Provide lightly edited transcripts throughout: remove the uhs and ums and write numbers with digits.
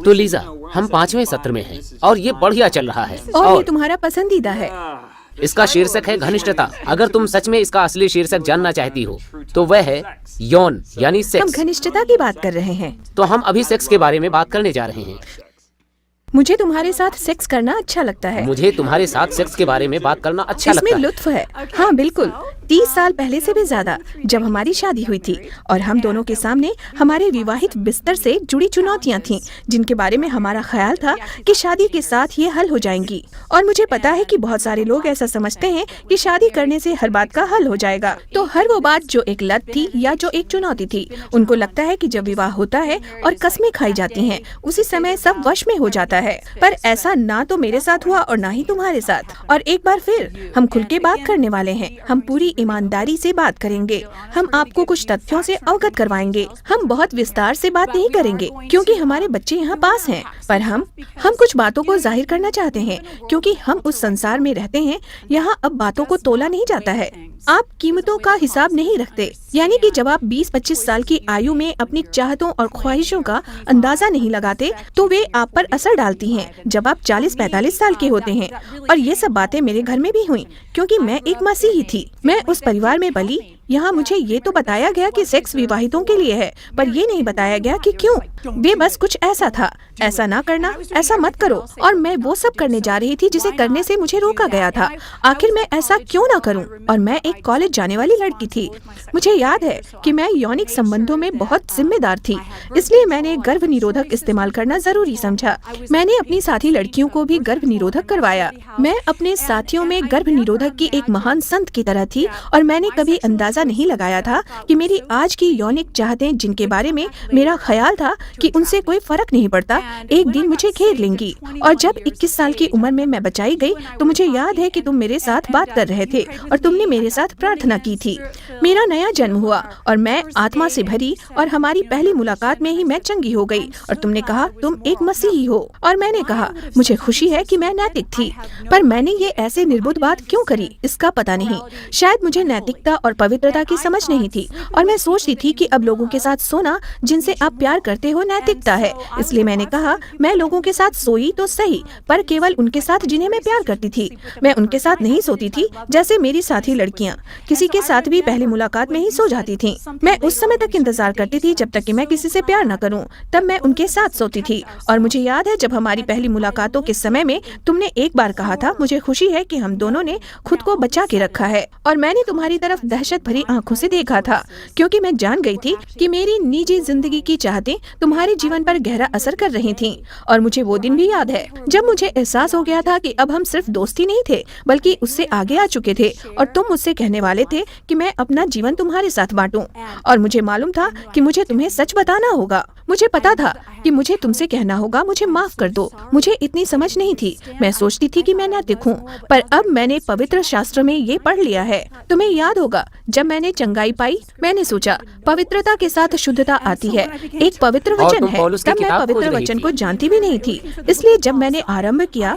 तो लीजा, हम 5वें सत्र में हैं और ये बढ़िया चल रहा है। और ये तुम्हारा पसंदीदा है। इसका शीर्षक है घनिष्ठता। अगर तुम सच में इसका असली शीर्षक जानना चाहती हो तो वह है यौन यानी हम सेक्स। घनिष्ठता की बात कर रहे हैं। तो हम अभी सेक्स के बारे में बात करने जा रहे हैं। मुझे तुम्हारे साथ सेक्स करना अच्छा लगता है। मुझे तुम्हारे साथ सेक्स के बारे में बात करना अच्छा इसमें लगता है। लुत्फ है। हाँ बिल्कुल, 30 साल पहले से भी ज्यादा, जब हमारी शादी हुई थी और हम दोनों के सामने हमारे विवाहित बिस्तर से जुड़ी चुनौतियाँ थीं, जिनके बारे में हमारा ख्याल था कि शादी के साथ ये हल हो जाएंगी। और मुझे पता है कि बहुत सारे लोग ऐसा समझते हैं कि शादी करने से हर बात का हल हो जाएगा। तो हर वो बात जो एक लत थी या जो एक चुनौती थी, उनको लगता है कि जब विवाह होता है और कस्में खाई जाती हैं, उसी समय सब वश में हो जाता है। पर ऐसा ना तो मेरे साथ हुआ और ना ही तुम्हारे साथ। और एक बार फिर हम खुल के बात करने वाले हैं। हम पूरी ईमानदारी से बात करेंगे। हम आपको कुछ तथ्यों से अवगत करवाएंगे। हम बहुत विस्तार से बात नहीं करेंगे क्योंकि हमारे बच्चे यहाँ पास हैं, पर हम कुछ बातों को जाहिर करना चाहते हैं क्योंकि हम उस संसार में रहते हैं। यहाँ अब बातों को तोला नहीं जाता है। आप कीमतों का हिसाब नहीं रखते, यानी कि जब आप 20-25 साल की आयु में अपनी चाहतों और ख्वाहिशों का अंदाजा नहीं लगाते तो वे आप पर असर डालती हैं जब आप 40-45 साल के होते हैं। और ये सब बातें मेरे घर में भी हुई क्योंकि मैं एक मसीही थी। मैं उस परिवार में पली। यहाँ मुझे ये तो बताया गया कि सेक्स विवाहितों के लिए है, पर ये नहीं बताया गया कि क्यों। वे बस कुछ ऐसा था, ऐसा ना करना, ऐसा मत करो, और मैं वो सब करने जा रही थी जिसे करने से मुझे रोका गया था। आखिर मैं ऐसा क्यों ना करूं? और मैं एक कॉलेज जाने वाली लड़की थी। मुझे याद है कि मैं यौनिक संबंधों में बहुत जिम्मेदार थी, इसलिए मैंने गर्भ निरोधक इस्तेमाल करना जरूरी समझा। मैंने अपनी साथी लड़कियों को भी गर्भ निरोधक करवाया। मैं अपने साथियों में गर्भ निरोधक की एक महान संत की तरह थी और मैंने कभी अंदाजा नहीं लगाया था कि मेरी आज की यौनिक चाहतें, जिनके बारे में मेरा ख्याल था कि उनसे कोई फर्क नहीं पड़ता, एक दिन मुझे घेर लेंगी। और जब 21 साल की उम्र में मैं बचाई गई तो मुझे याद है कि तुम मेरे साथ बात कर रहे थे और तुमने मेरे साथ प्रार्थना की थी। मेरा नया जन्म हुआ और मैं आत्मा से भरी, और हमारी पहली मुलाकात में ही मैं चंगी हो गई। और तुमने कहा तुम एक मसीही हो, और मैंने कहा मुझे खुशी है कि मैं नैतिक थी। पर मैंने ये ऐसे निर्बुद्ध बात क्यों करी, इसका पता नहीं। शायद मुझे नैतिकता और पवित्रता की समझ नहीं थी, और मैं सोचती थी कि अब लोगों के साथ सोना जिनसे आप प्यार करते हो नैतिकता है। इसलिए मैंने कहा मैं लोगों के साथ सोई तो सही, पर केवल उनके साथ जिन्हें मैं प्यार करती थी। मैं उनके साथ नहीं सोती थी जैसे मेरी साथी लड़कियां किसी के साथ भी पहली मुलाकात में ही सो जाती थीं। मैं उस समय तक इंतजार करती थी जब तक कि मैं किसी से प्यार न करूं, तब मैं उनके साथ सोती थी। और मुझे याद है जब हमारी पहली मुलाकातों के समय में तुमने एक बार कहा था मुझे खुशी है कि हम दोनों ने खुद को बचा के रखा है। और मैंने तुम्हारी तरफ दहशत भरी आंखों से देखा था क्योंकि मैं जान गई थी कि मेरी निजी जिंदगी की चाहतें तुम्हारे जीवन पर गहरा असर कर रही थीं। और मुझे वो दिन भी याद है जब मुझे एहसास हो गया था कि अब हम सिर्फ दोस्त ही नहीं थे बल्कि उससे आगे आ चुके थे। और तुम मुझसे कहने वाले थे कि मैं अपना जीवन तुम्हारे साथ बांटूं, और मुझे मालूम था कि मुझे तुम्हें सच बताना होगा। मुझे पता था कि मुझे तुमसे कहना होगा मुझे माफ कर दो। मुझे इतनी समझ नहीं थी, मैं सोचती थी कि मैं नैतिक हूँ, पर अब मैंने पवित्र शास्त्र में ये पढ़ लिया है। तुम्हें याद होगा जब मैंने चंगाई पाई, मैंने सोचा पवित्रता के साथ शुद्धता आती है, एक पवित्र वचन है। तब मैं पवित्र वचन को जानती भी नहीं थी, इसलिए जब मैंने आरंभ किया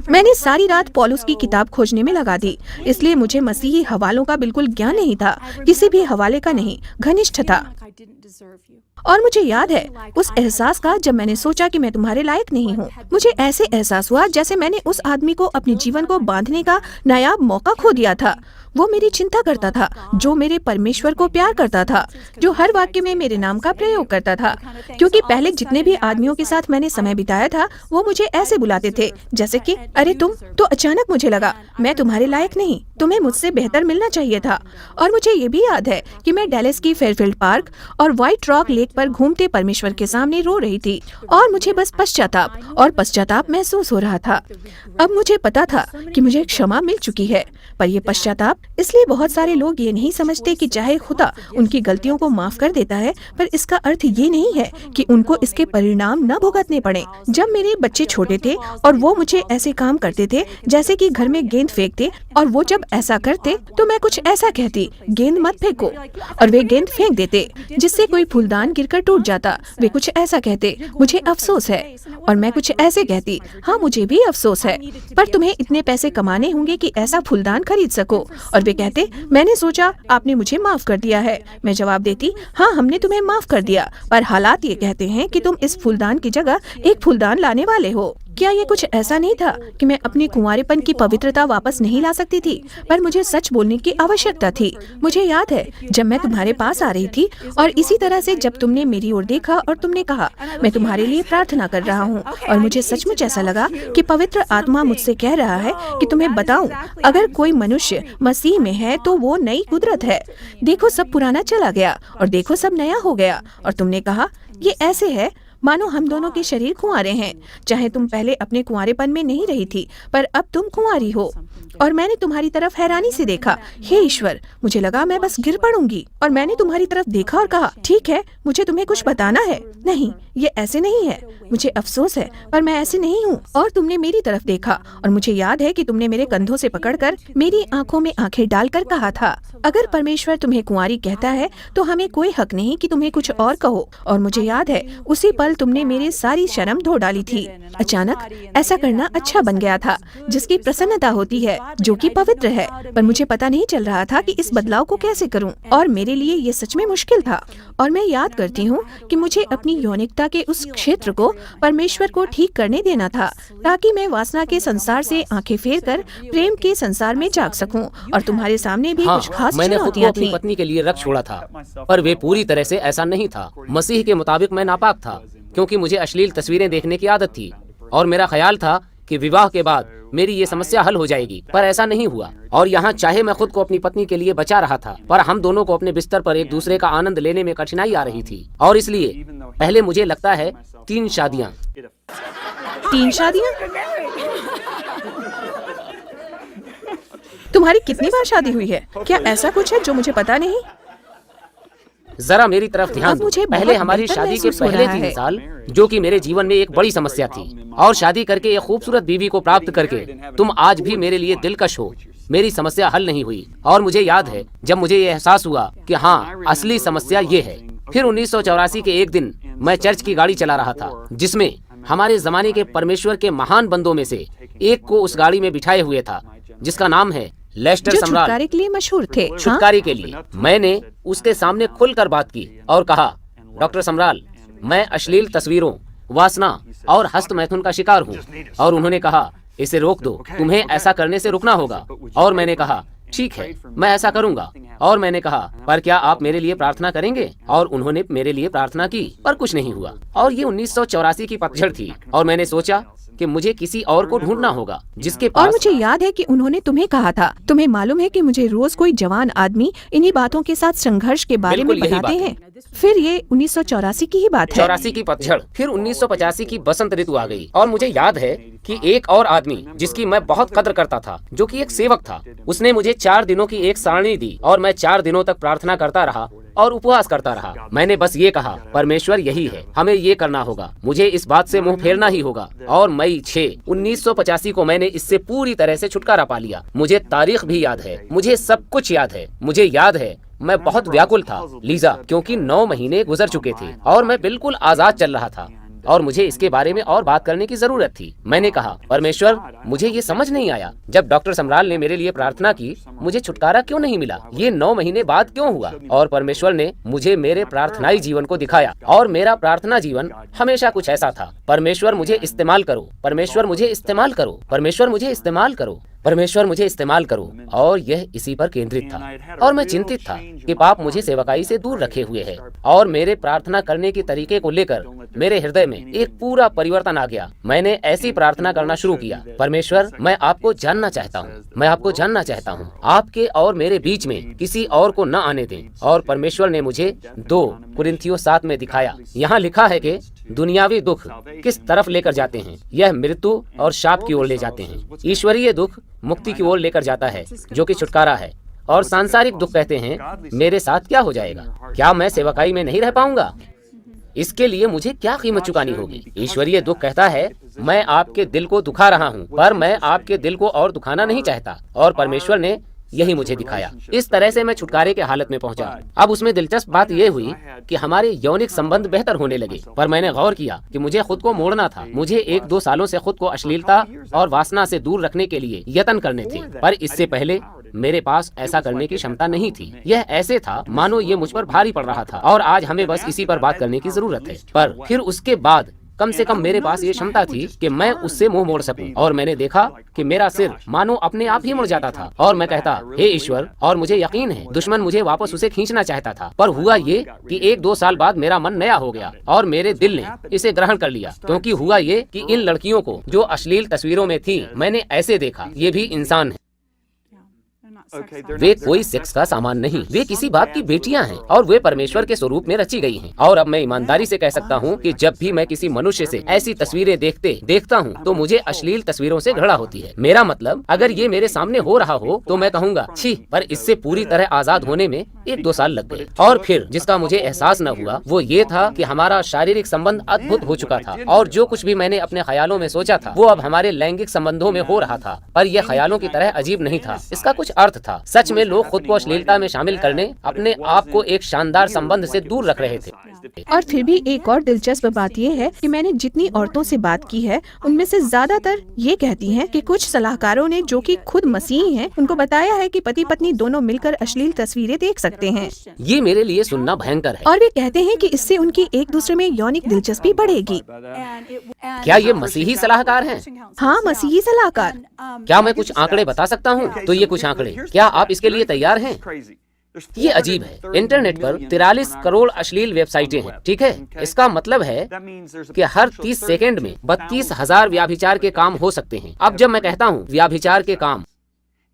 मैंने सारी रात पौलुस की किताब खोजने में लगा दी। इसलिए मुझे मसीही हवालों का बिल्कुल ज्ञान नहीं था, किसी भी हवाले का नहीं, घनिष्ठ था। और मुझे याद है उस एहसास का जब मैंने सोचा कि मैं तुम्हारे लायक नहीं हूँ। मुझे ऐसे एहसास हुआ जैसे मैंने उस आदमी को अपने जीवन को बांधने का नायाब मौका खो दिया था। वो मेरी चिंता करता था, जो मेरे परमेश्वर को प्यार करता था, जो हर वाक्य में मेरे नाम का प्रयोग करता था। क्योंकि पहले जितने भी आदमियों के साथ मैंने समय बिताया था वो मुझे ऐसे बुलाते थे जैसे कि अरे तुम। तो अचानक मुझे लगा मैं तुम्हारे लायक नहीं, तुम्हें मुझसे बेहतर मिलना चाहिए था। और मुझे ये भी याद है कि मैं डैलस की फेयरफील्ड पार्क और व्हाइट रॉक लेक पर घूमते परमेश्वर के सामने रो रही थी, और मुझे बस पश्चाताप महसूस हो रहा था। अब मुझे पता था कि मुझे क्षमा मिल चुकी है, पर यह पश्चाताप इसलिए बहुत सारे लोग ये नहीं समझते कि चाहे खुदा उनकी गलतियों को माफ कर देता है, पर इसका अर्थ ये नहीं है कि उनको इसके परिणाम न भुगतने पड़े। जब मेरे बच्चे छोटे थे और वो मुझे ऐसे काम करते थे जैसे कि घर में गेंद फेंकते, और वो जब ऐसा करते तो मैं कुछ ऐसा कहती गेंद मत फेंको, और वे गेंद फेंक देते जिससे कोई फूलदान गिरकर टूट जाता। वे कुछ ऐसा कहते, मुझे अफसोस है, और मैं कुछ ऐसे कहती, हाँ मुझे भी अफसोस है, पर तुम्हें इतने पैसे कमाने होंगे कि ऐसा फूलदान खरीद सको। और वे कहते, मैंने सोचा आपने मुझे माफ कर दिया है। मैं जवाब देती, हाँ हमने तुम्हें माफ कर दिया, पर हालात ये कहते हैं कि तुम इस फूलदान की जगह एक फूलदान लाने वाले हो। क्या ये कुछ ऐसा नहीं था कि मैं अपने कुंवारेपन की पवित्रता वापस नहीं ला सकती थी, पर मुझे सच बोलने की आवश्यकता थी। मुझे याद है जब मैं तुम्हारे पास आ रही थी, और इसी तरह से जब तुमने मेरी ओर देखा और तुमने कहा, मैं तुम्हारे लिए प्रार्थना कर रहा हूँ, और मुझे सचमुच ऐसा लगा कि पवित्र आत्मा मुझसे कह रहा है कि तुम्हें बताऊं, अगर कोई मनुष्य मसीह में है तो वो नई कुदरत है। देखो सब पुराना चला गया और देखो सब नया हो गया। और तुमने कहा, ये ऐसे है मानो हम दोनों के शरीर कुंवारे हैं, चाहे तुम पहले अपने कुंवारेपन में नहीं रही थी, पर अब तुम कुंवारी हो। और मैंने तुम्हारी तरफ हैरानी से देखा। हे ईश्वर, मुझे लगा मैं बस गिर पड़ूंगी। और मैंने तुम्हारी तरफ देखा और कहा, ठीक है, मुझे तुम्हें कुछ बताना है। नहीं, ये ऐसे नहीं है, मुझे अफसोस है, पर मैं ऐसे नहीं हूँ। और तुमने मेरी तरफ देखा, और मुझे याद है कि तुमने मेरे कंधों से पकड़कर मेरी आंखों में आंखें डालकर कहा था, अगर परमेश्वर तुम्हें कुंवारी कहता है तो हमें कोई हक नहीं कि तुम्हें कुछ और कहो। और मुझे याद है उसी पल तुमने मेरी सारी शर्म धो डाली थी। अचानक ऐसा करना अच्छा बन गया था, जिसकी प्रसन्नता होती है, जो कि पवित्र है, पर मुझे पता नहीं चल रहा था कि इस बदलाव को कैसे करूं, और मेरे लिए ये सच में मुश्किल था। और मैं याद करती हूँ कि मुझे अपनी यौनिकता के उस क्षेत्र को परमेश्वर को ठीक करने देना था, ताकि मैं वासना के संसार से आंखें फेर कर प्रेम के संसार में जाग सकूं। और तुम्हारे सामने भी कुछ खास मैंने खुद को चुनौतियां अपनी थीं। पत्नी के लिए रख छोड़ा था, पर वे पूरी तरह से ऐसा नहीं था। मसीह के मुताबिक मैं नापाक था, क्योंकि मुझे अश्लील तस्वीरें देखने की आदत थी, और मेरा ख्याल था कि विवाह के बाद मेरी ये समस्या हल हो जाएगी, पर ऐसा नहीं हुआ। और यहाँ चाहे मैं खुद को अपनी पत्नी के लिए बचा रहा था, पर हम दोनों को अपने बिस्तर पर एक दूसरे का आनंद लेने में कठिनाई आ रही थी। और इसलिए पहले मुझे लगता है 3 शादियाँ। 3 शादियाँ? तुम्हारी कितनी बार शादी हुई है? क्या ऐसा कुछ है जो मुझे पता नहीं? जरा मेरी तरफ ध्यान अब दो। मुझे पहले बहुत हमारी बेहतर शादी के महसूस हो पहले रहा 3 है। साल, जो कि मेरे जीवन में एक बड़ी समस्या थी, और शादी करके एक खूबसूरत बीवी को प्राप्त करके तुम आज भी मेरे लिए दिलकश हो, मेरी समस्या हल नहीं हुई। और मुझे याद है जब मुझे ये एहसास हुआ कि हाँ, असली समस्या ये है। फिर 1984 के एक दिन मैं चर्च की गाड़ी चला रहा था, जिसमें हमारे जमाने के परमेश्वर के महान बंदों में से एक को उस गाड़ी में बिठाए हुए था, जिसका नाम है लेस्टर जो सम्राट। छुटकारे के लिए मशहूर थे। हाँ? छुटकारे के लिए मैंने उसके सामने खुलकर बात की और कहा, डॉक्टर सम्राल, मैं अश्लील तस्वीरों, वासना और हस्त मैथुन का शिकार हूँ। और उन्होंने कहा, इसे रोक दो, तुम्हें ऐसा करने से रुकना होगा। और मैंने कहा, ठीक है, मैं ऐसा करूंगा। और मैंने कहा, पर क्या आप मेरे लिए प्रार्थना करेंगे? और उन्होंने मेरे लिए प्रार्थना की, पर कुछ नहीं हुआ। और ये 1984 की पतझड़ थी, और मैंने सोचा कि मुझे किसी और को ढूंढना होगा जिसके और पास। मुझे याद है कि उन्होंने तुम्हें कहा था, तुम्हें मालूम है कि मुझे रोज कोई जवान आदमी इन्हीं बातों के साथ संघर्ष के बारे में बिल्कुल यही बताते बात हैं। फिर ये 1984 की ही बात है। 84 की पतझड़, फिर 1985 की बसंत ऋतु आ गई। और मुझे याद है कि एक और आदमी जिसकी मैं बहुत कद्र करता था, जो कि एक सेवक था, उसने मुझे 4 दिनों की एक सारणी दी, और मैं 4 दिनों तक प्रार्थना करता रहा और उपवास करता रहा। मैंने बस ये कहा, परमेश्वर यही है, हमें ये करना होगा, मुझे इस बात से मुंह फेरना ही होगा। और मई 6, 1985 को मैंने इससे पूरी तरह से छुटकारा पा लिया। मुझे तारीख भी याद है, मुझे सब कुछ याद है। मुझे याद है मैं बहुत व्याकुल था, लीजा, क्योंकि 9 महीने गुजर चुके थे और मैं बिल्कुल आजाद चल रहा था, और मुझे इसके बारे में और बात करने की जरूरत थी। मैंने कहा, परमेश्वर, मुझे ये समझ नहीं आया, जब डॉक्टर सम्राल ने मेरे लिए प्रार्थना की, मुझे छुटकारा क्यों नहीं मिला? ये 9 महीने बाद क्यों हुआ? और परमेश्वर ने मुझे मेरे प्रार्थनाई जीवन को दिखाया, और मेरा प्रार्थना जीवन हमेशा कुछ ऐसा था, परमेश्वर मुझे इस्तेमाल करो, परमेश्वर मुझे इस्तेमाल करो, परमेश्वर मुझे इस्तेमाल करो, परमेश्वर मुझे इस्तेमाल करो। और यह इसी पर केंद्रित था। और मैं चिंतित था कि पाप मुझे सेवकाई से दूर रखे हुए है, और मेरे प्रार्थना करने के तरीके को लेकर मेरे हृदय में एक पूरा परिवर्तन आ गया। मैंने ऐसी प्रार्थना करना शुरू किया, परमेश्वर, मैं आपको जानना चाहता हूँ, मैं आपको जानना चाहता हूँ, आपके और मेरे बीच में किसी और को न आने दें। और परमेश्वर ने मुझे 2 कुरिन्थियों 7 में दिखाया। यहाँ लिखा है कि दुनियावी दुख किस तरफ लेकर जाते हैं, यह मृत्यु और शाप की ओर ले जाते हैं। ईश्वरीय दुख मुक्ति की ओर लेकर जाता है, जो कि छुटकारा है। और सांसारिक दुख कहते हैं, मेरे साथ क्या हो जाएगा? क्या मैं सेवकाई में नहीं रह पाऊंगा? इसके लिए मुझे क्या कीमत चुकानी होगी? ईश्वरीय दुख कहता है, मैं आपके दिल को दुखा रहा हूँ, पर मैं आपके दिल को और दुखाना नहीं चाहता। और परमेश्वर ने यही मुझे दिखाया। इस तरह से मैं छुटकारे के हालत में पहुंचा। अब उसमें दिलचस्प बात यह हुई कि हमारे यौनिक संबंध बेहतर होने लगे, पर मैंने गौर किया कि मुझे खुद को मोड़ना था। मुझे 1-2 सालों से खुद को अश्लीलता और वासना से दूर रखने के लिए यत्न करने थे, पर इससे पहले मेरे पास ऐसा करने की क्षमता नहीं थी। यह ऐसे था मानो ये मुझ पर भारी पड़ रहा था और आज हमें बस इसी पर बात करने की जरूरत है। पर फिर उसके बाद कम से कम मेरे पास ये क्षमता थी कि मैं उससे मुंह मोड़ सकूं, और मैंने देखा कि मेरा सिर मानो अपने आप ही मुड़ जाता था और मैं कहता, हे ईश्वर, और मुझे यकीन है दुश्मन मुझे वापस उसे खींचना चाहता था। पर हुआ ये कि 1-2 साल बाद मेरा मन नया हो गया और मेरे दिल ने इसे ग्रहण कर लिया, क्योंकि हुआ ये कि इन लड़कियों को जो अश्लील तस्वीरों में थी मैंने ऐसे देखा, ये भी इंसान है। वे कोई सेक्स का सामान नहीं, वे किसी बाप की बेटियां हैं और वे परमेश्वर के स्वरूप में रची गई हैं। और अब मैं ईमानदारी से कह सकता हूँ कि जब भी मैं किसी मनुष्य से ऐसी तस्वीरें देखता हूँ तो मुझे अश्लील तस्वीरों से घृणा होती है। मेरा मतलब, अगर ये मेरे सामने हो रहा हो तो मैं कहूँगा छी, पर इससे पूरी तरह आजाद होने में 1-2 साल लग गए। और फिर जिसका मुझे एहसास न हुआ वो ये था कि हमारा शारीरिक संबंध अद्भुत हो चुका था और जो कुछ भी मैंने अपने ख्यालों में सोचा था वो अब हमारे लैंगिक संबंधों में हो रहा था। पर यह ख्यालों की तरह अजीब नहीं था, इसका कुछ अर्थ था। सच में लोग खुद को अश्लीलता में शामिल करने अपने आप को एक शानदार संबंध से दूर रख रहे थे। और फिर भी एक और दिलचस्प बात यह है कि मैंने जितनी औरतों से बात की है उनमें से ज्यादातर ये कहती हैं कि कुछ सलाहकारों ने, जो कि खुद मसीही हैं, उनको बताया है कि पति पत्नी दोनों मिलकर अश्लील तस्वीरें देख सकते हैं। ये मेरे लिए सुनना भयंकर है। और वे कहते हैं कि इससे उनकी एक दूसरे में यौनिक दिलचस्पी बढ़ेगी। क्या ये मसीही सलाहकार हैं? हाँ, मसीही सलाहकार। क्या मैं कुछ आंकड़े बता सकता हूँ? तो ये कुछ आंकड़े, क्या आप इसके लिए तैयार हैं? ये अजीब है। इंटरनेट पर 43 करोड़ अश्लील वेबसाइटें हैं, ठीक है? इसका मतलब है कि हर 30 सेकंड में 32,000 व्याभिचार के काम हो सकते हैं। अब जब मैं कहता हूँ व्याभिचार के काम,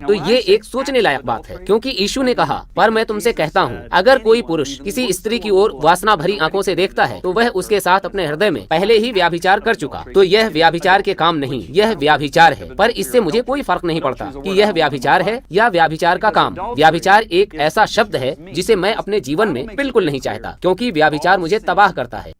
तो ये एक सोचने लायक बात है, क्योंकि यीशु ने कहा, पर मैं तुमसे कहता हूँ, अगर कोई पुरुष किसी स्त्री की ओर वासना भरी आंखों से देखता है तो वह उसके साथ अपने हृदय में पहले ही व्याभिचार कर चुका। तो यह व्याभिचार के काम नहीं, यह व्याभिचार है। पर इससे मुझे कोई फर्क नहीं पड़ता कि यह व्याभिचार है या व्याभिचार का काम। व्याभिचार एक ऐसा शब्द है जिसे मैं अपने जीवन में बिल्कुल नहीं चाहता, क्योंकि व्याभिचार मुझे तबाह करता है।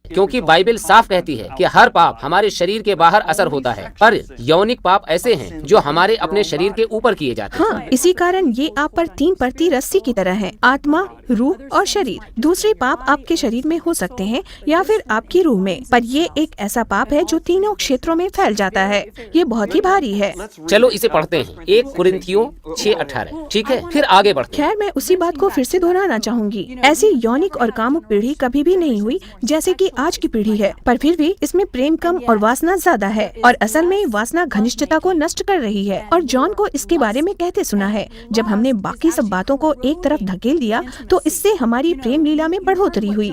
क्योंकि बाइबल साफ कहती है कि हर पाप हमारे शरीर के बाहर असर होता है, पर यौनिक पाप ऐसे हैं जो हमारे अपने शरीर के ऊपर किए जाते हैं। हाँ, इसी कारण ये आप पर 3 परती रस्सी की तरह है, आत्मा, रूह और शरीर। दूसरे पाप आपके शरीर में हो सकते हैं या फिर आपकी रूह में, पर ये एक ऐसा पाप है जो तीनों क्षेत्रों में फैल जाता है। ये बहुत ही भारी है। चलो इसे पढ़ते हैं, 1 कुरिन्थियों 6:18, ठीक है? फिर आगे बढ़ते हैं। खैर, मैं उसी बात को फिर से दोहराना चाहूंगी। ऐसी यौनिक और कामुक पीढ़ी कभी भी नहीं हुई जैसे कि आज की पीढ़ी है, पर फिर भी इसमें प्रेम कम और वासना ज्यादा है, और असल में वासना घनिष्ठता को नष्ट कर रही है। और जॉन को इसके बारे में कहते सुना है, जब हमने बाकी सब बातों को एक तरफ धकेल दिया तो इससे हमारी प्रेम लीला में बढ़ोतरी हुई।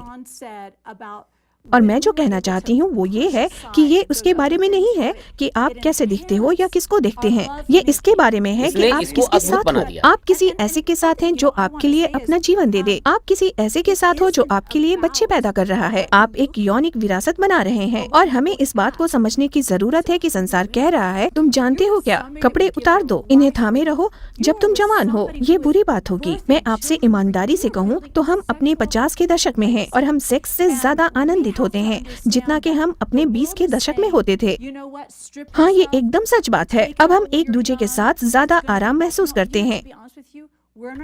और मैं जो कहना चाहती हूँ वो ये है कि ये उसके बारे में नहीं है कि आप कैसे दिखते हो या किसको देखते हैं। ये इसके बारे में है कि आप किसके साथ हो। आप किसी ऐसे के साथ हैं जो आपके लिए अपना जीवन दे दे। आप किसी ऐसे के साथ हो जो आपके लिए बच्चे पैदा कर रहा है। आप एक यौनिक विरासत बना रहे हैं, और हमें इस बात को समझने की जरूरत है कि संसार कह रहा है, तुम जानते हो क्या, कपड़े उतार दो, इन्हें थामे रहो जब तुम जवान हो। ये बुरी बात होगी। मैं आपसे ईमानदारी से कहूँ तो हम अपने 50 के दशक में हैं और हम सेक्स से ज्यादा आनंदित होते हैं जितना कि हम अपने 20 के दशक में होते थे। हाँ, ये एकदम सच बात है। अब हम एक दूसरे के साथ ज्यादा आराम महसूस करते हैं।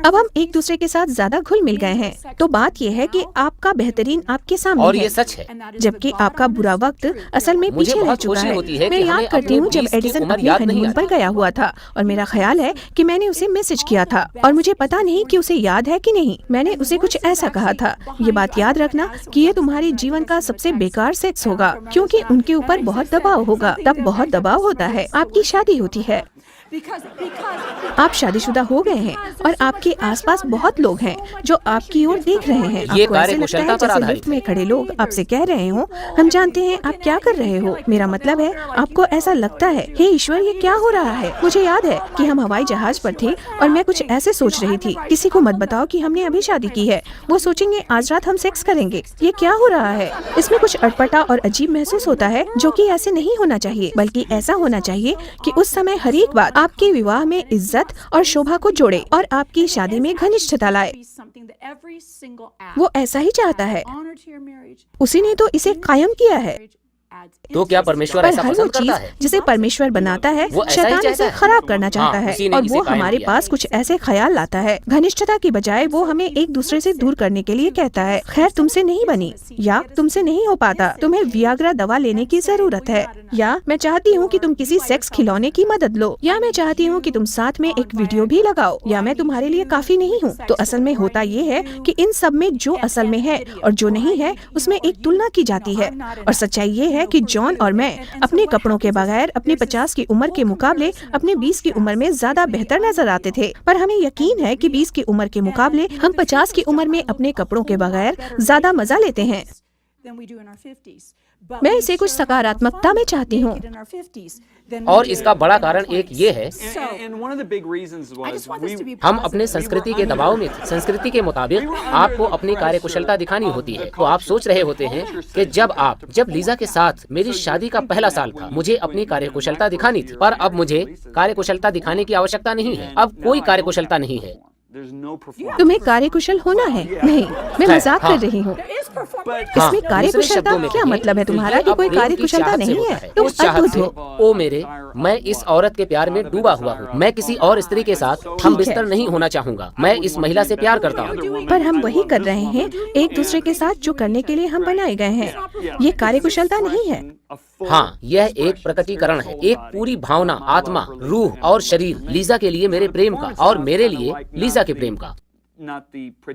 अब हम एक दूसरे के साथ ज्यादा घुल मिल गए हैं। तो बात यह है कि आपका बेहतरीन आपके सामने और है, ये सच है, जबकि आपका बुरा वक्त असल में पीछे रह चुका है। मैं याद करती हूँ जब एडिसन अपने हनीमून पर गया हुआ था, और मेरा ख्याल है कि मैंने उसे मैसेज किया था, और मुझे पता नहीं कि उसे याद है कि नहीं। मैंने उसे कुछ ऐसा कहा था, ये बात याद रखना कि ये तुम्हारे जीवन का सबसे बेकार सेक्स होगा, क्योंकि उनके ऊपर बहुत दबाव होगा। तब बहुत दबाव होता है, आपकी शादी होती है, आप शादीशुदा हो गए हैं, और आपके आसपास बहुत लोग हैं जो आपकी ओर देख रहे हैं। ये आपको ऐसे लगता कार्यकुशलता है पर जैसे आधारित लिफ्ट में खड़े लोग आपसे कह रहे हो, हम जानते हैं आप क्या कर रहे हो। मेरा मतलब है, आपको ऐसा लगता है, हे ईश्वर, ये क्या हो रहा है। मुझे याद है कि हम हवाई जहाज पर थे और मैं कुछ ऐसे सोच रही थी, किसी को मत बताओ कि हमने अभी शादी की है, वो सोचेंगे आज रात हम सेक्स करेंगे। ये क्या हो रहा है। इसमें कुछ अटपटा और अजीब महसूस होता है, जो कि ऐसे नहीं होना चाहिए, बल्कि ऐसा होना चाहिए कि उस समय हर एक बात आपके विवाह में इज्जत और शोभा को जोड़े और आपकी शादी में घनिष्ठता लाए। वो ऐसा ही चाहता है, उसी ने तो इसे कायम किया है। तो क्या परमेश्वर पर ऐसा हर वो पसंद करता चीज है? जिसे परमेश्वर बनाता है वो ऐसा ही शैतान चाहता इसे है। खराब करना चाहता हाँ, है उसी ने और इसे वो कायम हमारे किया पास कुछ ऐसे ख्याल लाता है। घनिष्ठता की बजाय वो हमें एक दूसरे से दूर करने के लिए कहता है, खैर तुमसे नहीं बनी, या तुमसे नहीं हो पाता, तुम्हें वियाग्रा दवा लेने की जरूरत है, या मैं चाहती हूँ कि तुम किसी सेक्स खिलौने की मदद लो, या मैं चाहती हूँ कि तुम साथ में एक वीडियो भी लगाओ, या मैं तुम्हारे लिए काफी नहीं हूँ। तो असल में होता ये है कि इन सब में जो असल में है और जो नहीं है उसमें एक तुलना की जाती है। और सच्चाई ये है कि जॉन और मैं अपने कपड़ों के बगैर अपने 50 की उम्र के मुकाबले अपने 20 की उम्र में ज्यादा बेहतर नजर आते थे, पर हमें यकीन है कि 20 की उम्र के मुकाबले हम 50 की उम्र में अपने कपड़ों के बगैर ज्यादा मजा लेते हैं। मैं इसे कुछ सकारात्मकता में चाहती हूँ। और इसका बड़ा कारण एक ये है, हम अपने संस्कृति के दबाव में थे। संस्कृति के मुताबिक आपको अपनी कार्यकुशलता दिखानी होती है। तो आप सोच रहे होते हैं कि जब लीजा के साथ मेरी शादी का पहला साल था, मुझे अपनी कार्यकुशलता दिखानी थी, पर अब मुझे कार्यकुशलता दिखाने की आवश्यकता नहीं है। अब कोई कार्यकुशलता नहीं है। तुम्हें कार्यकुशल होना है? नहीं, मैं मजाक कर रही हूँ। इसमें कार्यकुशलता क्या मतलब है तुम्हारा कि कोई कार्यकुशलता नहीं है? तुम अद्भुत हो। ओ मेरे, मैं इस औरत के प्यार में डूबा हुआ हूँ। मैं किसी और स्त्री के साथ हम बिस्तर नहीं होना चाहूँगा। मैं इस महिला से प्यार करता हूँ। पर हम वही कर रहे हैं एक दूसरे के साथ जो करने के लिए हम बनाए गए हैं। ये कार्यकुशलता नहीं है। हाँ, यह एक प्रकटीकरण है, एक पूरी भावना, आत्मा, रूह और शरीर लीजा के लिए मेरे प्रेम का और मेरे लिए लीजा के प्रेम का।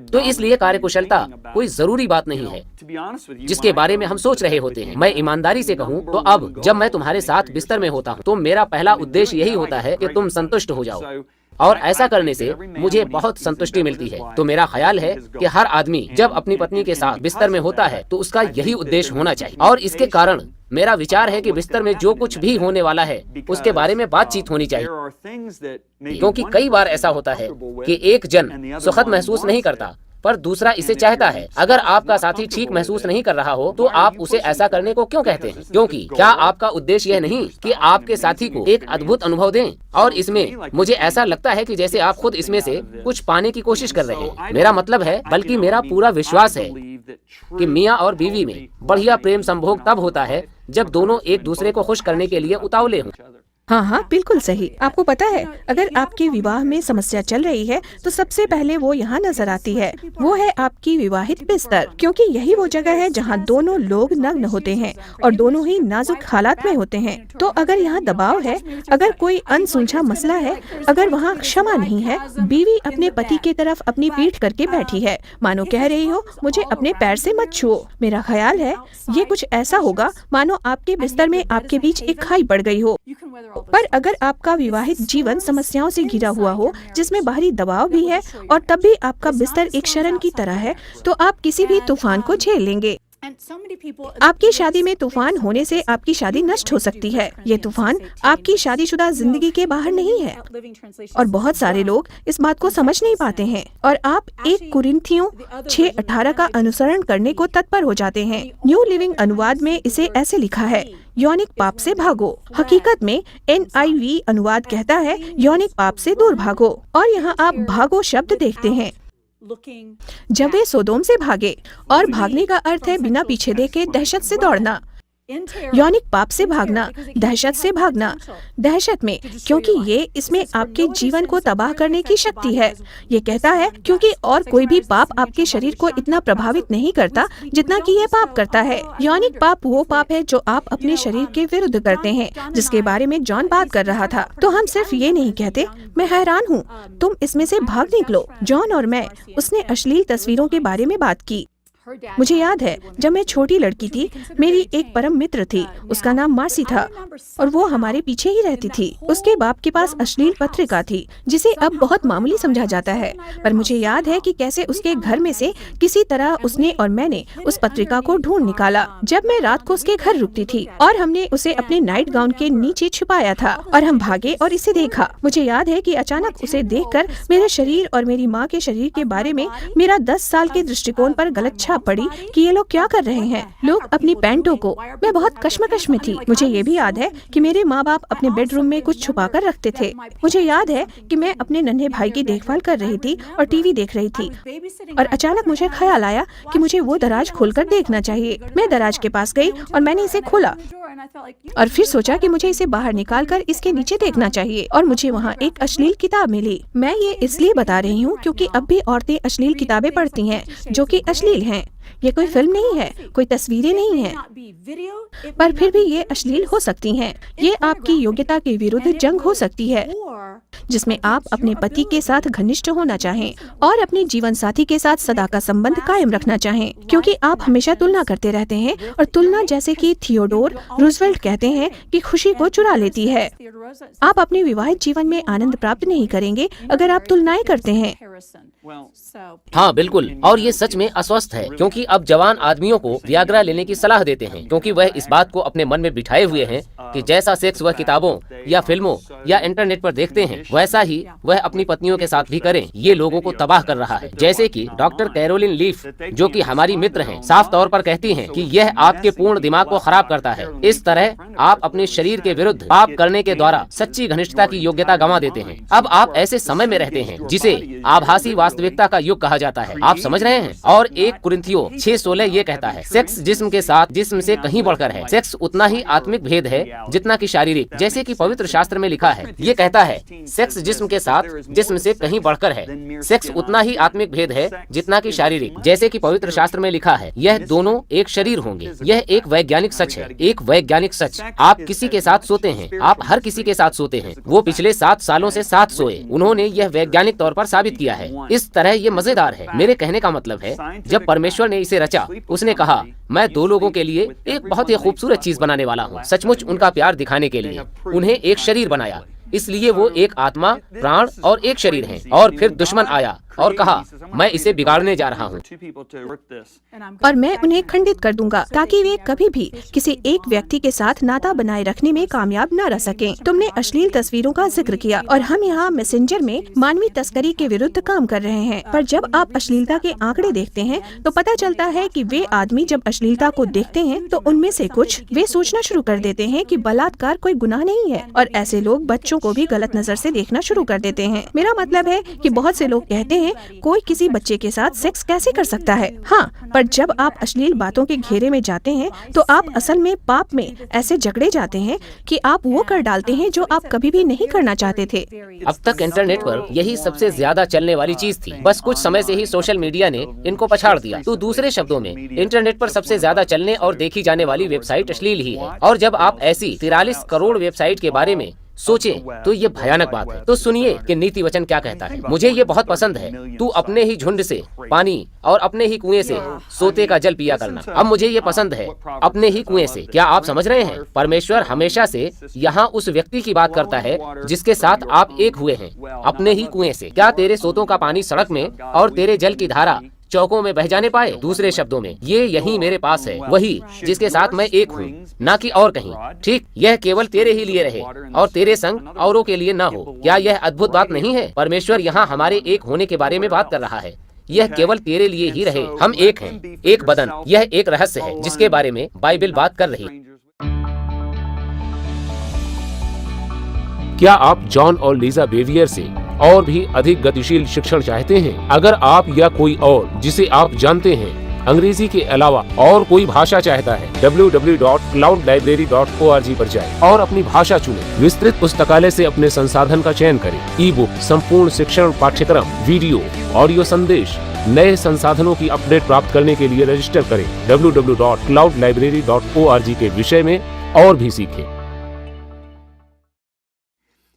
तो इसलिए कार्यकुशलता कोई जरूरी बात नहीं है जिसके बारे में हम सोच रहे होते हैं। मैं ईमानदारी से कहूँ तो अब जब मैं तुम्हारे साथ बिस्तर में होता हूँ तो मेरा पहला उद्देश्य यही होता है कि तुम संतुष्ट हो जाओ, और ऐसा करने से मुझे बहुत संतुष्टि मिलती है। तो मेरा ख्याल है कि हर आदमी जब अपनी पत्नी के साथ बिस्तर में होता है तो उसका यही उद्देश्य होना चाहिए। और इसके कारण मेरा विचार है कि बिस्तर में जो कुछ भी होने वाला है उसके बारे में बातचीत होनी चाहिए, क्योंकि कई बार ऐसा होता है कि एक जन सुखद महसूस नहीं करता पर दूसरा इसे चाहता है। अगर आपका साथी ठीक महसूस नहीं कर रहा हो तो आप उसे ऐसा करने को क्यों कहते हैं? क्योंकि क्या आपका उद्देश्य यह नहीं कि आपके साथी को एक अद्भुत अनुभव दें? और इसमें मुझे ऐसा लगता है कि जैसे आप खुद इसमें से कुछ पाने की कोशिश कर रहे हैं। मेरा मतलब है, बल्कि मेरा पूरा विश्वास है कि मियाँ और बीवी में बढ़िया प्रेम संभोग तब होता है जब दोनों एक दूसरे को खुश करने के लिए उतावले हों। हाँ हाँ, बिल्कुल सही। आपको पता है, अगर आपके विवाह में समस्या चल रही है तो सबसे पहले वो यहाँ नजर आती है। वो है आपकी विवाहित बिस्तर, क्योंकि यही वो जगह है जहाँ दोनों लोग नग्न होते हैं और दोनों ही नाजुक हालात में होते हैं। तो अगर यहाँ दबाव है, अगर कोई अनसुलझा मसला है, अगर वहाँ क्षमा नहीं है, बीवी अपने पति की तरफ अपनी पीठ करके बैठी है, मानो कह रही हो मुझे अपने पैर से मत छुओ। मेरा ख्याल है ये कुछ ऐसा होगा मानो आपके बिस्तर में आपके बीच एक खाई पड़ गई हो। पर अगर आपका विवाहित जीवन समस्याओं से घिरा हुआ हो, जिसमें बाहरी दबाव भी है और तब भी आपका बिस्तर एक शरण की तरह है, तो आप किसी भी तूफान को झेल लेंगे। आपकी शादी में तूफान होने से आपकी शादी नष्ट हो सकती है। ये तूफान आपकी शादीशुदा जिंदगी के बाहर नहीं है, और बहुत सारे लोग इस बात को समझ नहीं पाते हैं और आप 1 कुरिन्थियों 6:18 का अनुसरण करने को तत्पर हो जाते हैं। न्यू लिविंग अनुवाद में इसे ऐसे लिखा है, यौनिक पाप से भागो। हकीकत में NIV अनुवाद कहता है यौनिक पाप से दूर भागो, और यहाँ आप भागो शब्द देखते हैं। जब वे सोदोम से भागे, और भागने का अर्थ है बिना पीछे देखे दहशत से दौड़ना। यौनिक पाप से भागना, दहशत से भागना, दहशत में, क्योंकि ये इसमें आपके जीवन को तबाह करने की शक्ति है। ये कहता है क्योंकि और कोई भी पाप आपके शरीर को इतना प्रभावित नहीं करता जितना कि ये पाप करता है। यौनिक पाप वो पाप है जो आप अपने शरीर के विरुद्ध करते हैं, जिसके बारे में जॉन बात कर रहा था। तो हम सिर्फ ये नहीं कहते, मैं हैरान हूँ, तुम इसमें से भाग निकलो। जॉन और मैं, उसने अश्लील तस्वीरों के बारे में बात की। मुझे याद है जब मैं छोटी लड़की थी, मेरी एक परम मित्र थी, उसका नाम मार्सी था, और वो हमारे पीछे ही रहती थी। उसके बाप के पास अश्लील पत्रिका थी जिसे अब बहुत मामूली समझा जाता है, पर मुझे याद है कि कैसे उसके घर में से किसी तरह उसने और मैंने उस पत्रिका को ढूंढ निकाला जब मैं रात को उसके घर रुकती थी, और हमने उसे अपने नाइट गाउन के नीचे छुपाया था और हम भागे और इसे देखा। मुझे याद है कि अचानक उसे देखकर मेरे शरीर और मेरी माँ के शरीर के बारे में मेरा 10 साल के दृष्टिकोण पर गलत छाप भाप पड़ी कि ये लोग क्या कर रहे हैं, लोग अपनी पैंटों को। मैं बहुत कश्मकश में थी। मुझे ये भी याद है कि मेरे माँ बाप अपने बेडरूम में कुछ छुपा कर रखते थे। मुझे याद है कि मैं अपने नन्हे भाई की देखभाल कर रही थी और टीवी देख रही थी, और अचानक मुझे ख्याल आया कि मुझे वो दराज खोलकर देखना चाहिए। मैं दराज के पास गई और मैंने इसे खोला और फिर सोचा कि मुझे इसे बाहर निकालकर इसके नीचे देखना चाहिए, और मुझे वहाँ एक अश्लील किताब मिली। मैं ये इसलिए बता रही हूँ क्योंकि अब भी औरतें अश्लील किताबें पढ़ती हैं जो कि अश्लील हैं। ये कोई फिल्म नहीं है, कोई तस्वीरें नहीं है, पर फिर भी ये अश्लील हो सकती हैं। ये आपकी योग्यता के विरुद्ध जंग हो सकती है, जिसमें आप अपने पति के साथ घनिष्ठ होना चाहें और अपने जीवन साथी के साथ सदा का संबंध कायम रखना चाहें, क्योंकि आप हमेशा तुलना करते रहते हैं, और तुलना, जैसे कि थियोडोर रूजवेल्ट कहते हैं, कि खुशी को चुरा लेती है। आप अपने विवाहित जीवन में आनंद प्राप्त नहीं करेंगे अगर आप तुलनाएं करते हैं। हाँ बिल्कुल, और ये सच में अस्वस्थ है, क्योंकि अब जवान आदमियों को वियाग्रा लेने की सलाह देते हैं, क्योंकि वह इस बात को अपने मन में बिठाए हुए हैं कि जैसा सेक्स वह किताबों या फिल्मों या इंटरनेट पर देखते हैं, वैसा ही वह अपनी पत्नियों के साथ भी करें। ये लोगों को तबाह कर रहा है। जैसे कि डॉक्टर कैरोलिन लीफ, जो कि हमारी मित्र हैं, साफ तौर पर कहती हैं कि यह आपके पूर्ण दिमाग को खराब करता है। इस तरह आप अपने शरीर के विरुद्ध पाप करने के द्वारा सच्ची घनिष्ठता की योग्यता गंवा देते हैं। अब आप ऐसे समय में रहते हैं जिसे आभासी वास्तविकता का युग कहा जाता है। आप समझ रहे हैं? और 1 कुरिन्थियों 6:16 ये कहता है, सेक्स जिस्म के साथ जिस्म से कहीं बढ़कर है। सेक्स उतना ही आत्मिक भेद है जितना कि शारीरिक, जैसे कि पवित्र शास्त्र में लिखा है। ये कहता है, सेक्स जिस्म के साथ जिस्म से कहीं बढ़कर है। सेक्स उतना ही आत्मिक भेद है जितना कि शारीरिक, जैसे कि पवित्र शास्त्र में लिखा है। यह दोनों एक शरीर होंगे। यह एक वैज्ञानिक सच है, एक वैज्ञानिक सच। आप किसी के साथ सोते हैं, आप हर किसी के साथ सोते हैं। वो पिछले 7 सालों से साथ सोए। उन्होंने यह वैज्ञानिक तौर पर साबित किया है। इस तरह ये मजेदार है। मेरे कहने का मतलब है, जब परमेश्वर ने इसे रचा, उसने कहा, मैं 2 लोगों के लिए एक बहुत ही खूबसूरत चीज बनाने वाला हूँ, सचमुच उनका प्यार दिखाने के लिए। उन्हें एक शरीर बनाया, इसलिए वो एक आत्मा, प्राण और एक शरीर हैं। और फिर दुश्मन आया और कहा, मैं इसे बिगाड़ने जा रहा हूँ, और मैं उन्हें खंडित कर दूंगा ताकि वे कभी भी किसी एक व्यक्ति के साथ नाता बनाए रखने में कामयाब न रह सकें। तुमने अश्लील तस्वीरों का जिक्र किया, और हम यहाँ मैसेंजर में मानवीय तस्करी के विरुद्ध काम कर रहे हैं। पर जब आप अश्लीलता के आंकड़े देखते हैं तो पता चलता है कि वे आदमी जब अश्लीलता को देखते हैं तो उनमें से कुछ वे सोचना शुरू कर देते हैं कि बलात्कार कोई गुनाह नहीं है, और ऐसे लोग बच्चों को भी गलत नजर से देखना शुरू कर देते हैं। मेरा मतलब है कि बहुत से लोग कहते हैं, कोई किसी बच्चे के साथ सेक्स कैसे कर सकता है? हाँ, पर जब आप अश्लील बातों के घेरे में जाते हैं तो आप असल में पाप में ऐसे जकड़े जाते हैं कि आप वो कर डालते हैं जो आप कभी भी नहीं करना चाहते थे। अब तक इंटरनेट पर यही सबसे ज्यादा चलने वाली चीज थी। बस कुछ समय से ही सोशल मीडिया ने इनको पछाड़ दिया। तो दूसरे शब्दों में, इंटरनेट पर सबसे ज्यादा चलने और देखी जाने वाली वेबसाइट अश्लील ही है। और जब आप ऐसी 43 करोड़ वेबसाइट के बारे में सोचें तो ये भयानक बात है। तो सुनिए कि नीति वचन क्या कहता है। मुझे ये बहुत पसंद है। तू अपने ही झुंड से पानी और अपने ही कुएं से सोते का जल पिया करना। अब मुझे ये पसंद है, अपने ही कुएं से। क्या आप समझ रहे हैं? परमेश्वर हमेशा से यहाँ उस व्यक्ति की बात करता है जिसके साथ आप एक हुए हैं, अपने ही कुएं से। क्या तेरे सोतों का पानी सड़क में और तेरे जल की धारा चौकों में बह जाने पाए? दूसरे शब्दों में, ये यही मेरे पास है, वही जिसके साथ मैं एक हूँ, ना कि और कहीं। ठीक, यह केवल तेरे ही लिए रहे और तेरे संग औरों के लिए ना हो। क्या यह अद्भुत बात नहीं है? परमेश्वर यहाँ हमारे एक होने के बारे में बात कर रहा है। यह केवल तेरे लिए ही रहे। हम एक हैं, एक बदन। यह एक रहस्य है जिसके बारे में बाइबल बात कर रही है। क्या आप जॉन और लीजा बेवियर से और भी अधिक गतिशील शिक्षण चाहते हैं? अगर आप या कोई और जिसे आप जानते हैं अंग्रेजी के अलावा और कोई भाषा चाहता है, www.cloudlibrary.org पर जाएं और अपनी भाषा चुनें। विस्तृत पुस्तकालय से अपने संसाधन का चयन करें। ई बुक, संपूर्ण शिक्षण पाठ्यक्रम, वीडियो, ऑडियो संदेश, नए संसाधनों की अपडेट प्राप्त करने के लिए रजिस्टर करें www.cloudlibrary.org के विषय में और भी सीखें।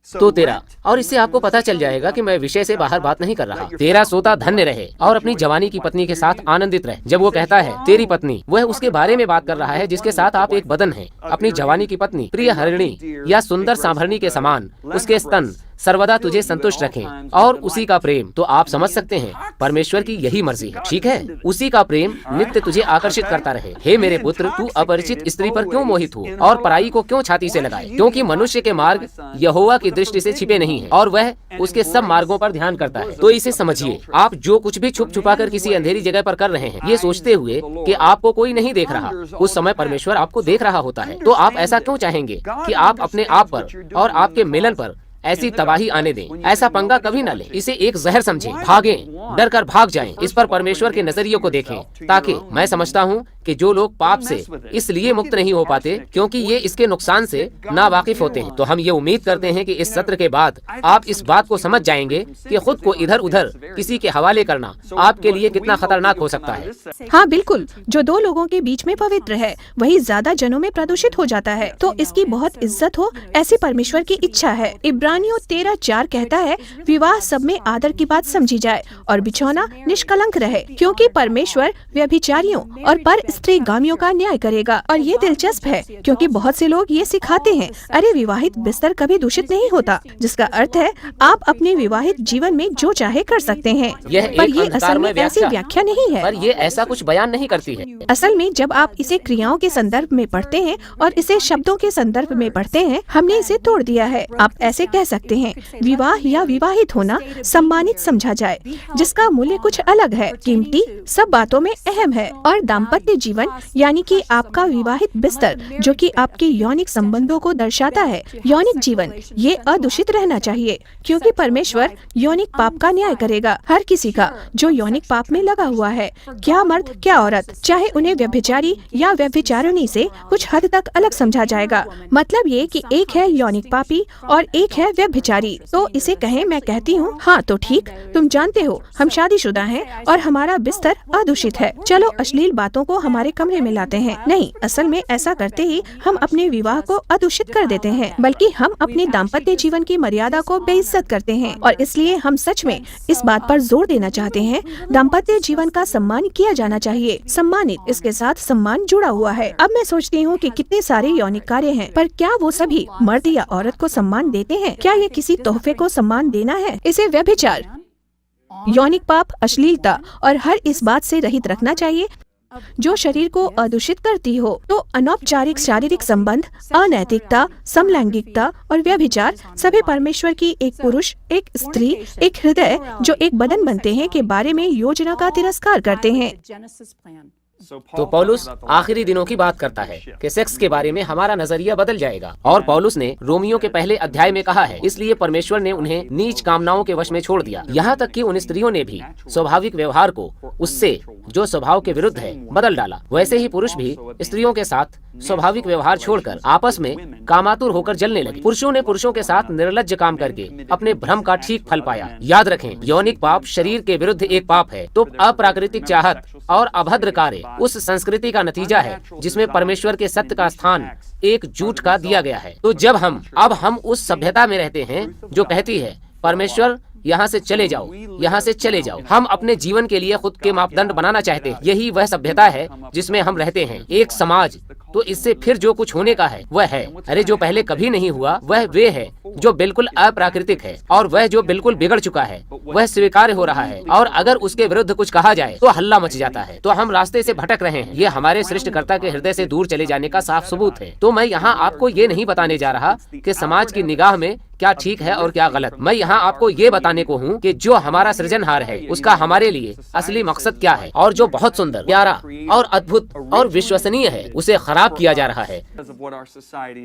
तो तेरा, और इससे आपको पता चल जाएगा कि मैं विषय से बाहर बात नहीं कर रहा। तेरा सोता धन्य रहे और अपनी जवानी की पत्नी के साथ आनंदित रहे। जब वो कहता है तेरी पत्नी, वह उसके बारे में बात कर रहा है जिसके साथ आप एक बदन हैं। अपनी जवानी की पत्नी प्रिय हरिणी या सुंदर सांभरनी के समान, उसके स्तन सर्वदा तुझे संतुष्ट रखें और उसी का प्रेम। तो आप समझ सकते हैं परमेश्वर की यही मर्जी है, ठीक है। उसी का प्रेम नित्य तुझे आकर्षित करता रहे। हे मेरे पुत्र, तू अपरिचित स्त्री पर क्यों मोहित हो और पराई को क्यों छाती से लगाए, क्योंकि मनुष्य के मार्ग यहोवा की दृष्टि से छिपे नहीं है और वह उसके सब मार्गों पर ध्यान करता है। तो इसे समझिए, आप जो कुछ भी छुप छुपा कर किसी अंधेरी जगह पर कर रहे हैं, ये सोचते हुए कि आपको कोई नहीं देख रहा, उस समय परमेश्वर आपको देख रहा होता है। तो आप ऐसा क्यों चाहेंगे कि आप अपने आप पर और आपके मिलन पर ऐसी तबाही आने दें? ऐसा पंगा कभी न लें। इसे एक जहर समझें, भागें, डर कर भाग जाएं। इस पर परमेश्वर के नजरिए को देखें, ताकि मैं समझता हूँ कि जो लोग पाप से इसलिए मुक्त नहीं हो पाते क्योंकि ये इसके नुकसान से नावाकिफ होते हैं। तो हम ये उम्मीद करते हैं कि इस सत्र के बाद आप इस बात को समझ जाएंगे कि खुद को इधर उधर किसी के हवाले करना आपके लिए कितना खतरनाक हो सकता है। हाँ बिल्कुल, जो दो लोगों के बीच में पवित्र है वही ज्यादा जनों में प्रदूषित हो जाता है। तो इसकी बहुत इज्जत हो, ऐसी परमेश्वर की इच्छा है। इब्रानियों 13:4 कहता है, विवाह सब में आदर की बात समझी जाए और बिछौना निष्कलंक रहे, क्योंकि परमेश्वर व्यभिचारियों और पर स्त्रीगामियों का न्याय करेगा। और ये दिलचस्प है क्योंकि बहुत से लोग ये सिखाते हैं, अरे विवाहित बिस्तर कभी दूषित नहीं होता, जिसका अर्थ है आप अपने विवाहित जीवन में जो चाहे कर सकते हैं। पर ये असल में ऐसी व्याख्या नहीं है। पर ये ऐसा कुछ बयान नहीं करती है। असल में जब आप इसे क्रियाओं के संदर्भ में पढ़ते हैं और इसे शब्दों के संदर्भ में पढ़ते हैं, हमने इसे तोड़ दिया है। आप ऐसे कह सकते हैं, विवाह या विवाहित होना सम्मानित समझा जाए, जिसका मूल्य कुछ अलग है, कीमती, सब बातों में अहम है। और दाम्पत्य जीवन यानी कि आपका विवाहित बिस्तर, जो कि आपके यौनिक संबंधों को दर्शाता है, यौनिक जीवन, ये अदूषित रहना चाहिए, क्योंकि परमेश्वर यौनिक पाप का न्याय करेगा, हर किसी का जो यौनिक पाप में लगा हुआ है, क्या मर्द क्या औरत, चाहे उन्हें व्यभिचारी या व्यभिचारिणी से कुछ हद तक अलग समझा जाएगा। मतलब ये कि एक है यौनिक पापी और एक है व्यभिचारी। तो इसे कहें, मैं कहती हूँ, हाँ तो ठीक, तुम जानते हो हम शादीशुदा हैं और हमारा बिस्तर अदूषित है, चलो अश्लील बातों को हमारे कमरे में लाते हैं। नहीं, असल में ऐसा करते ही हम अपने विवाह को अदूषित कर देते हैं, बल्कि हम अपने दाम्पत्य जीवन की मर्यादा को बेइज्जत करते हैं। और इसलिए हम सच में इस बात पर जोर देना चाहते हैं, दाम्पत्य जीवन का सम्मान किया जाना चाहिए। सम्मानित, इसके साथ सम्मान जुड़ा हुआ है। अब मैं सोचती हूँ कि कितने सारे यौनिक कार्य हैं, पर क्या वो सभी मर्द या औरत को सम्मान देते हैं? क्या ये किसी तोहफे को सम्मान देना है? इसे व्यभिचार, यौनिक पाप, अश्लीलता और हर इस बात से रहित रखना चाहिए जो शरीर को अदूषित करती हो। तो अनौपचारिक शारीरिक संबंध, अनैतिकता, समलैंगिकता और व्यभिचार सभी परमेश्वर की एक पुरुष, एक स्त्री, एक हृदय जो एक बदन बनते हैं के बारे में योजना का तिरस्कार करते हैं। तो पौलुस आखिरी दिनों की बात करता है कि सेक्स के बारे में हमारा नजरिया बदल जाएगा। और पौलुस ने रोमियो के पहले अध्याय में कहा है, इसलिए परमेश्वर ने उन्हें नीच कामनाओं के वश में छोड़ दिया। यहाँ तक कि उन स्त्रियों ने भी स्वाभाविक व्यवहार को उससे जो स्वभाव के विरुद्ध है बदल डाला। वैसे ही पुरुष भी स्त्रियों के साथ स्वाभाविक व्यवहार छोड़कर आपस में कामातुर होकर जलने लगे। पुरुषों ने पुरुषों के साथ निर्लज्ज काम करके अपने भ्रम का ठीक फल पाया। याद रखें, यौनिक पाप शरीर के विरुद्ध एक पाप है। तो अप्राकृतिक चाहत और अभद्र कार्य उस संस्कृति का नतीजा है जिसमें परमेश्वर के सत्य का स्थान एक झूठ का दिया गया है। तो जब हम उस सभ्यता में रहते हैं जो कहती है परमेश्वर यहाँ से चले जाओ, यहाँ से चले जाओ, हम अपने जीवन के लिए खुद के मापदंड बनाना चाहते हैं। यही वह सभ्यता है जिसमें हम रहते हैं, एक समाज। तो इससे फिर जो कुछ होने का है वह है, अरे जो पहले कभी नहीं हुआ वह वे है जो बिल्कुल अप्राकृतिक है, और वह जो बिल्कुल बिगड़ चुका है वह स्वीकार्य हो रहा है। और अगर उसके विरुद्ध कुछ कहा जाए तो हल्ला मच जाता है। तो हम रास्ते से भटक रहे हैं। ये हमारे सृष्टिकर्ता के हृदय से दूर चले जाने का साफ सबूत है। तो मैं यहाँ आपको ये नहीं बताने जा रहा कि समाज की निगाह में क्या ठीक है और क्या गलत। मैं यहाँ आपको ये बताने को हूँ कि जो हमारा सृजनहार है उसका हमारे लिए असली मकसद क्या है, और जो बहुत सुंदर, प्यारा और अद्भुत और विश्वसनीय है उसे खराब किया जा रहा है।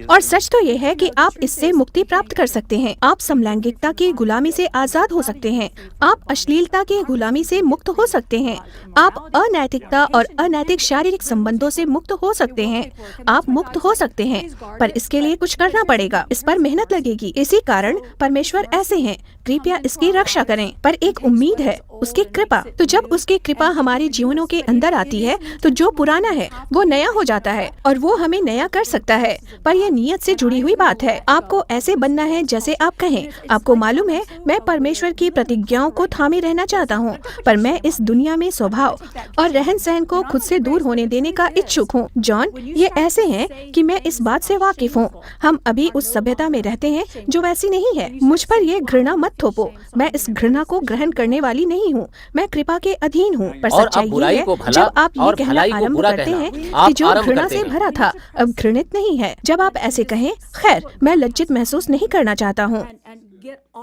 और सच तो ये है कि आप इससे मुक्ति प्राप्त कर सकते हैं। आप समलैंगिकता की गुलामी से आजाद हो सकते हैं। आप अश्लीलता की गुलामी से मुक्त हो सकते हैं। आप अनैतिकता और अनैतिक शारीरिक संबंधों से मुक्त हो सकते हैं। आप मुक्त हो सकते हैं, पर इसके लिए कुछ करना पड़ेगा। इस पर मेहनत लगेगी। इसी कारण परमेश्वर ऐसे हैं, कृपया इसकी रक्षा करें। पर एक उम्मीद है, उसकी कृपा। तो जब उसकी कृपा हमारे जीवनों के अंदर आती है तो जो पुराना है वो नया हो जाता है और वो हमें नया कर सकता है। पर यह नियत से जुड़ी हुई बात है। आपको ऐसे बनना है जैसे आप कहें। आपको मालूम है, मैं परमेश्वर की प्रतिज्ञाओं को थामे रहना चाहता हूँ, पर मैं इस दुनिया में स्वभाव और रहन सहन को खुद से दूर होने देने का इच्छुक हूँ। जॉन, ये ऐसे हैं कि मैं इस बात से वाकिफ हूँ। हम अभी उस सभ्यता में रहते हैं जो वैसी नहीं है। मुझ पर ये घृणा मत थोपो। मैं इस घृणा को ग्रहण करने वाली नहीं हूँ। मैं कृपा के अधीन हूँ। पर सच्चाई ये है, जब आप ये कहना आरंभ करते हैं कि जो घृणा से भरा था अब घृणित नहीं है, जब आप ऐसे कहें, खैर, मैं लज्जित महसूस नहीं करना चाहता हूँ।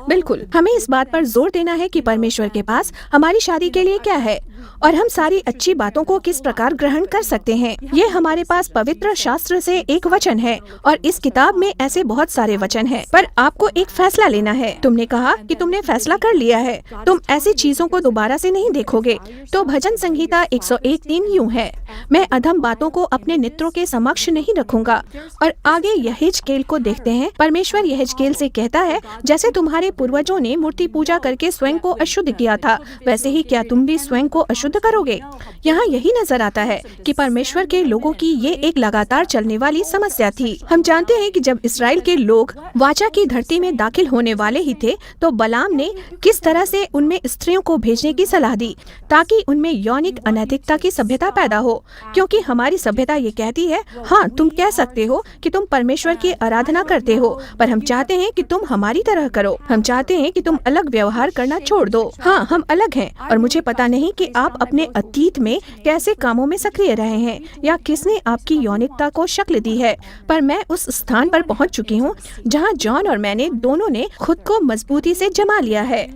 बिल्कुल, हमें इस बात पर जोर देना है कि परमेश्वर के पास हमारी शादी के लिए क्या है और हम सारी अच्छी बातों को किस प्रकार ग्रहण कर सकते हैं। ये हमारे पास पवित्र शास्त्र से एक वचन है और इस किताब में ऐसे बहुत सारे वचन हैं। पर आपको एक फैसला लेना है। तुमने कहा कि तुमने फैसला कर लिया है, तुम ऐसी चीजों को दोबारा से नहीं देखोगे। तो भजन संहिता 101:3 यूं है, मैं अधम बातों को अपने नेत्रों के समक्ष नहीं रखूंगा। और आगे यहेजकेल को देखते हैं। परमेश्वर यहेजकेल से कहता है, जैसे तुम्हारे पूर्वजों ने मूर्ति पूजा करके स्वयं को अशुद्ध किया था, वैसे ही क्या तुम भी स्वयं को अशुद्ध करोगे। यहाँ यही नजर आता है कि परमेश्वर के लोगों की ये एक लगातार चलने वाली समस्या थी। हम जानते हैं कि जब इस्राएल के लोग वाचा की धरती में दाखिल होने वाले ही थे, तो बलाम ने किस तरह से उनमें स्त्रियों को भेजने की सलाह दी ताकि उनमें यौनिक अनैतिकता की सभ्यता पैदा हो। क्योंकि हमारी सभ्यता ये कहती है, हाँ, तुम कह सकते हो कि तुम परमेश्वर की आराधना करते हो, पर हम चाहते हैं कि तुम हमारी तरह करो। हम चाहते हैं कि तुम अलग व्यवहार करना छोड़ दो। हाँ, हम अलग हैं और मुझे पता नहीं कि आप अपने अतीत में कैसे कामों में सक्रिय रहे हैं या किसने आपकी यौनिकता को शक्ल दी है। पर मैं उस स्थान पर पहुंच चुकी हूं जहां जॉन और मैंने दोनों ने खुद को मजबूती से जमा लिया है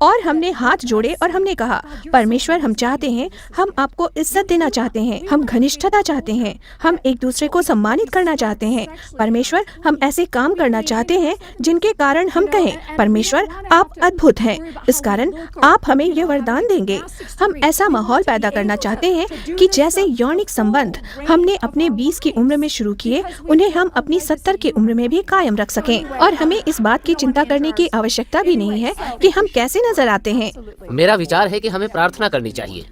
और हमने हाथ जोड़े और हमने कहा, परमेश्वर, हम चाहते हैं, हम आपको इज्जत देना चाहते हैं, हम घनिष्ठता चाहते हैं, हम एक दूसरे को सम्मानित करना चाहते हैं। परमेश्वर, हम ऐसे काम करना चाहते हैं जिनके कारण हम कहें, परमेश्वर, आप अद्भुत हैं, इस कारण आप हमें ये वरदान देंगे। हम ऐसा माहौल पैदा करना चाहते हैं कि जैसे यौनिक संबंध हमने अपने 20 की उम्र में शुरू किए, उन्हें हम अपनी 70 की उम्र में भी कायम रख सकें। और हमें इस बात की चिंता करने की आवश्यकता भी नहीं है कि हम कैसे नजर आते हैं। मेरा विचार है कि हमें प्रार्थना करनी चाहिए,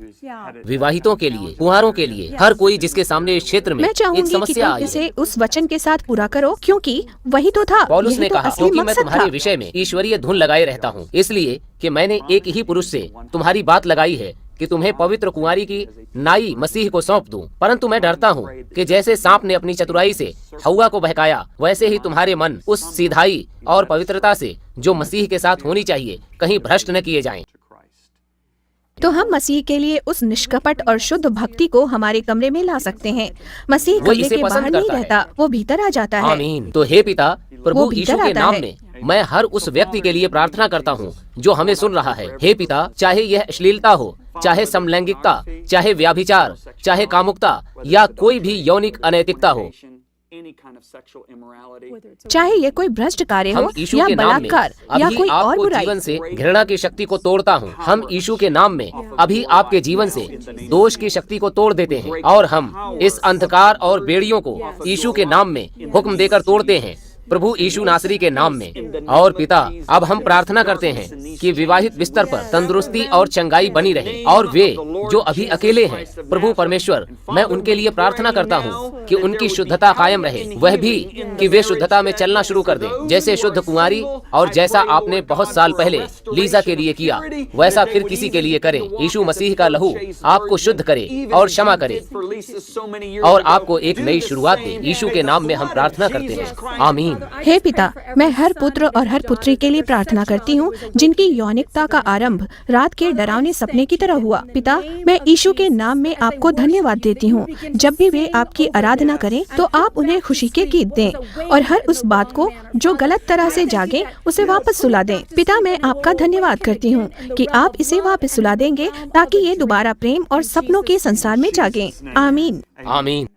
विवाहितों के लिए, कुंवारों के लिए, हर कोई जिसके सामने इस क्षेत्र में मैं एक चाहूंगी कि समस्या तुम आई है। इसे उस वचन के साथ पूरा करो, क्योंकि वही तो था। पौलुस यही ने तो कहा, असली क्योंकि मैं मकसद तुम्हारे था। विषय में ईश्वरीय धुन लगाए रहता हूँ, इसलिए कि मैंने एक ही पुरुष से तुम्हारी बात लगाई है कि तुम्हें पवित्र कुंवारी की नाई मसीह को सौंप दूं। परंतु मैं डरता हूँ कि जैसे सांप ने अपनी चतुराई से हव्वा को बहकाया, वैसे ही तुम्हारे मन उस सीधाई और पवित्रता से जो मसीह के साथ होनी चाहिए कहीं भ्रष्ट न किए जाएं। तो हम मसीह के लिए उस निष्कपट और शुद्ध भक्ति को हमारे कमरे में ला सकते हैं। मसीह वो कमरे इसे के पसंद बाहर नहीं करता है। रहता, वो भीतर आ जाता है। आमीन। तो हे पिता, प्रभु वो भीतर यीशु के आता नाम है। में मैं हर उस व्यक्ति के लिए प्रार्थना करता हूँ जो हमें सुन रहा है। हे पिता, चाहे यह अश्लीलता हो, चाहे समलैंगिकता, चाहे व्याभिचार, चाहे कामुकता या कोई भी यौनिक अनैतिकता हो, चाहे ये कोई भ्रष्ट कार्य हो हम यीशु या के नाम में बलात्कार या अभी कोई और आपको बुराई। जीवन से घृणा की शक्ति को तोड़ता हूँ। हम यीशु के नाम में अभी आपके जीवन से दोष की शक्ति को तोड़ देते हैं और हम इस अंधकार और बेड़ियों को यीशु के नाम में हुक्म देकर तोड़ते हैं, प्रभु यीशु नासरी के नाम में। और पिता, अब हम प्रार्थना करते हैं कि विवाहित बिस्तर पर तंदुरुस्ती और चंगाई बनी रहे, और वे जो अभी अकेले हैं, प्रभु परमेश्वर, मैं उनके लिए प्रार्थना करता हूँ कि उनकी शुद्धता कायम रहे, वह भी कि वे शुद्धता में चलना शुरू कर दें, जैसे शुद्ध कुंवारी, और जैसा आपने बहुत साल पहले लीजा के लिए किया, वैसा फिर किसी के लिए करें। यीशु मसीह का लहू आपको शुद्ध करे और क्षमा करे और आपको एक नई शुरुआत दे। यीशु के नाम में हम प्रार्थना करते हैं, आमीन। हे पिता, मैं हर पुत्र और हर पुत्री के लिए प्रार्थना करती हूँ जिनकी यौनिकता का आरंभ रात के डरावने सपने की तरह हुआ। पिता, मैं यीशु के नाम में आपको धन्यवाद देती हूँ। जब भी वे आपकी आराधना करें तो आप उन्हें खुशी के गीत दें और हर उस बात को जो गलत तरह से जागे उसे वापस सुला दें। पिता, मैं आपका धन्यवाद करती हूँ कि आप इसे वापस सुला देंगे ताकि ये दोबारा प्रेम और सपनों के संसार में जागे। आमीन। आमीन।